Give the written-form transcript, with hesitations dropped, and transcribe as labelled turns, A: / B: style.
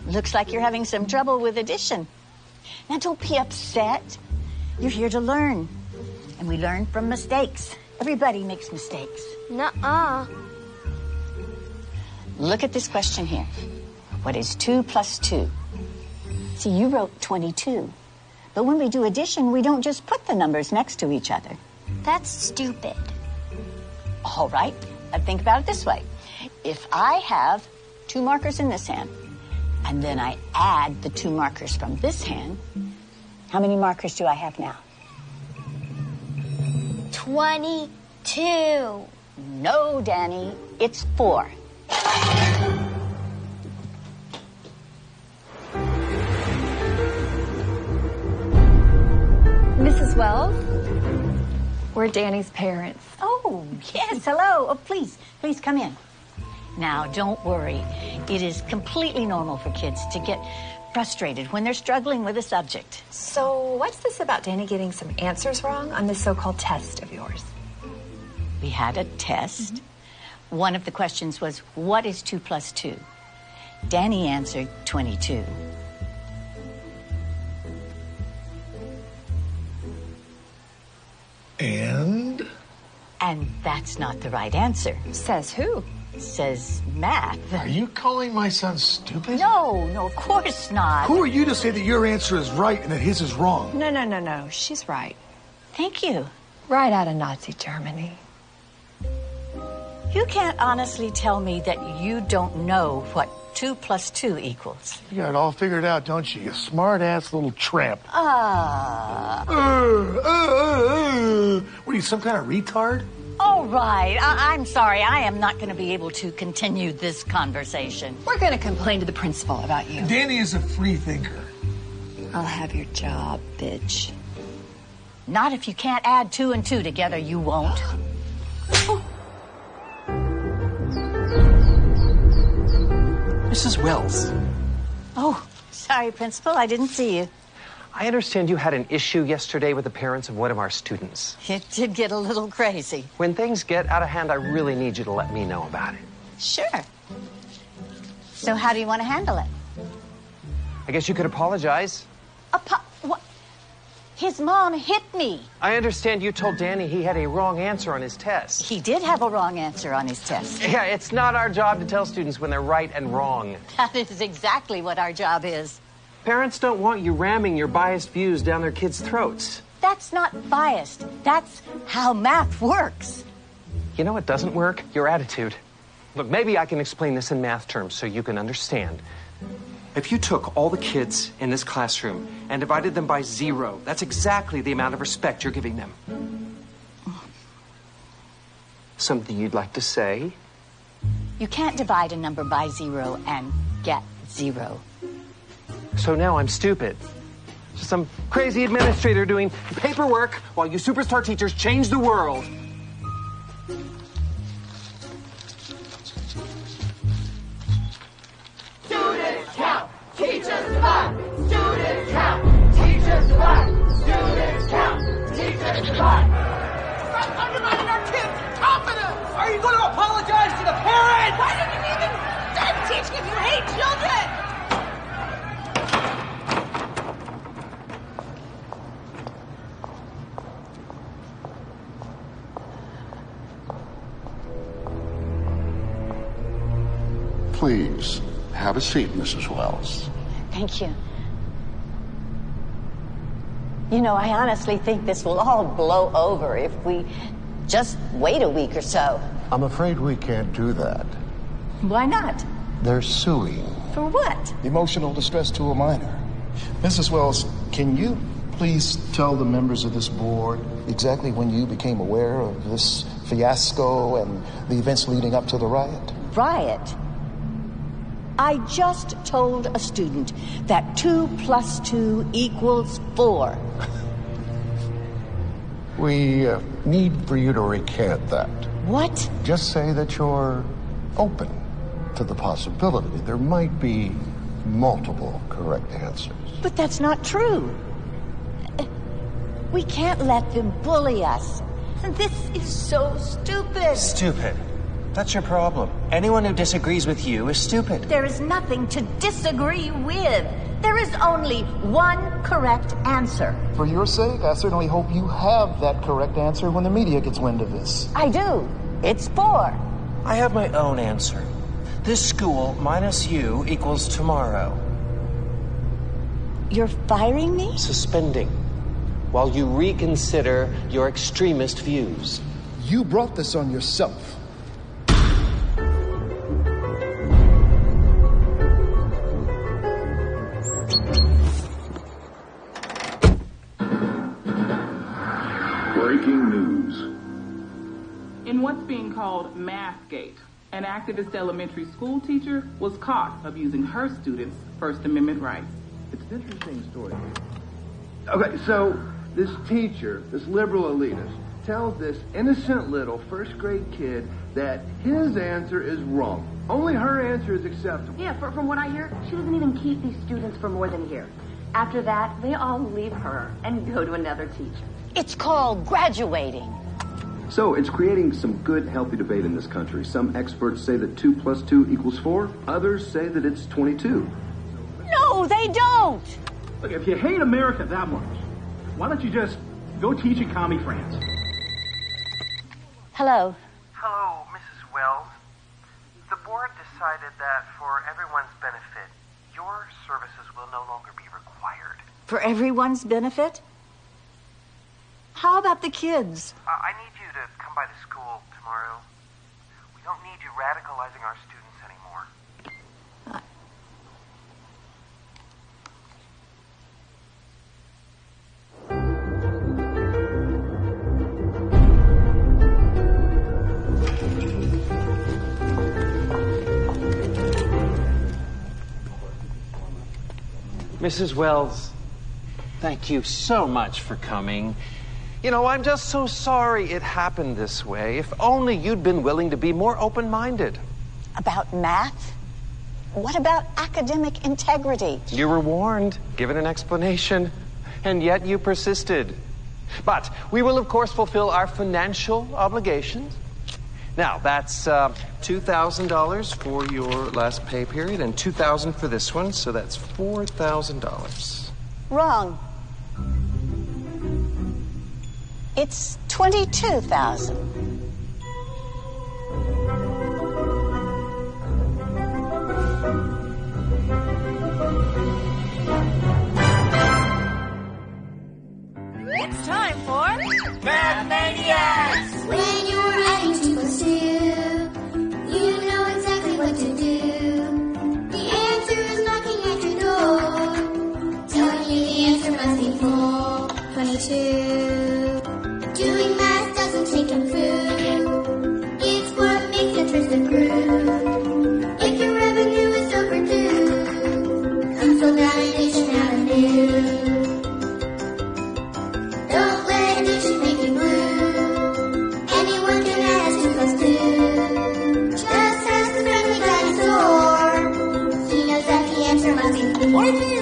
A: Looks like you're having some trouble with addition. Now, don't be upset. You're here to learn. And we learn from mistakes. Everybody makes mistakes.
B: Nuh-uh.
A: Look at this question here. What is 2 plus 2? See, you wrote 22. But when we do addition, we don't just put the numbers next to each other.
B: That's stupid.
A: All right. Think about it this way. If I have 2 markers in this hand, and then I add the 2 markers from this hand, how many markers do I have now?
B: 22.
A: No, Danny, it's 4.
C: Mrs. Wells, we're Danny's parents.
A: Oh, yes, hello. Oh, please come in. Now, don't worry. It is completely normal for kids to get frustrated when they're struggling with a subject.
C: So what's this about Danny getting some answers wrong on this so-called test of yours?
A: We had a test. Mm-hmm. One of the questions was, what is 2 plus 2? Danny answered 22.
D: And
A: that's not the right answer.
C: Says who?
A: Says math.
D: Are you calling my son stupid?
A: No, of course not.
D: Who are you to say that your answer is right and that his is wrong?
C: No. She's right.
A: Thank you.
C: Right out of Nazi Germany.
A: You can't honestly tell me that you don't know what 2 plus 2 equals.
D: You got it all figured out, don't you? You smart-ass little tramp. What are you, some kind of retard?
A: All right. I'm sorry. I am not going to be able to continue this conversation.
C: We're going to complain to the principal about you.
D: Danny is a free thinker.
C: I'll have your job, bitch.
A: Not if you can't add 2 and 2 together, you won't.
E: Mrs. Wells.
A: Oh, sorry, Principal. I didn't see you.
E: I understand you had an issue yesterday with the parents of one of our students.
A: It did get a little crazy.
E: When things get out of hand, I really need you to let me know about it.
A: Sure. So how do you want to handle it?
E: I guess you could apologize.
A: What? His mom hit me.
E: I understand you told Danny he had a wrong answer on his test.
A: He did have a wrong answer on his test.
E: Yeah, it's not our job to tell students when they're right and wrong.
A: That is exactly what our job is.
E: Parents don't want you ramming your biased views down their kids' throats.
A: That's not biased. That's how math works.
E: You know what doesn't work? Your attitude. Look, maybe I can explain this in math terms so you can understand. If you took all the kids in this classroom and divided them by 0, that's exactly the amount of respect you're giving them. Something you'd like to say?
A: You can't divide a number by 0 and get 0.
E: So now I'm stupid. Some crazy administrator doing paperwork while you superstar teachers change the world.
F: Students count, teachers divide. Students count, teachers divide. Students count, teachers divide. Stop undermining our kids' confidence! Are you going to apologize to the parents? Why didn't you even start teaching if you hate children?
G: Please, have a seat, Mrs. Wells.
A: Thank you. You know, I honestly think this will all blow over if we just wait a week or so.
G: I'm afraid we can't do that.
A: Why not?
G: They're suing.
A: For what?
H: Emotional distress to a minor. Mrs. Wells, can you please tell the members of this board exactly when you became aware of this fiasco and the events leading up to the riot?
A: Riot? I just told a student that 2 plus 2 equals 4.
G: We need for you to recant that.
A: What?
G: Just say that you're open to the possibility there might be multiple correct answers.
A: But that's not true. We can't let them bully us. This is so stupid.
E: Stupid.
I: That's your problem. Anyone who disagrees with you is stupid.
J: There is nothing to disagree with. There is only one correct answer.
H: For your sake, I certainly hope you have that correct answer when the media gets wind of this.
A: I do. It's 4.
I: I have my own answer. This school minus you equals tomorrow.
A: You're firing me?
I: Suspending. While you reconsider your extremist views.
H: You brought this on yourself.
K: Breaking news.
L: In what's being called Mathgate, an activist elementary school teacher was caught abusing her students' First Amendment rights.
D: It's an interesting story. Okay, so this teacher, this liberal elitist, tells this innocent little first-grade kid that his answer is wrong. Only her answer is acceptable.
M: Yeah, from what I hear, she doesn't even keep these students for more than a year. After that, they all leave her and go to another teacher.
A: It's called graduating.
K: So it's creating some good, healthy debate in this country. Some experts say that 2 + 2 = 4. Others say that it's 22.
A: No, they don't.
N: Look, if you hate America that much, why don't you just go teach in commie France?
A: Hello.
O: Hello, Mrs. Wells. The board decided that for everyone's benefit, your services will no longer be required.
A: For everyone's benefit? How about the kids?
O: I need you to come by the school tomorrow. We don't need you radicalizing our students anymore.
E: Mrs. Wells, thank you so much for coming. You know, I'm just so sorry it happened this way. If only you'd been willing to be more open-minded.
A: About math? What about academic integrity?
E: You were warned, given an explanation, and yet you persisted. But we will, of course, fulfill our financial obligations. Now, that's $2,000 for your last pay period and $2,000 for this one, so that's $4,000.
A: Wrong. It's 22,000.
F: It's time for Math Maniacs!
B: When you're adding 2 + 2, you know exactly what to do. The answer is knocking at your door, telling you the answer must be 422. Doing math doesn't take kung fu. It's what makes interest improve. If your revenue is overdue, come slow down Addition Avenue. Don't let addition make you blue. Anyone can add 2 + 2. Just ask the friendly dinosaur. He knows that the answer must be 4.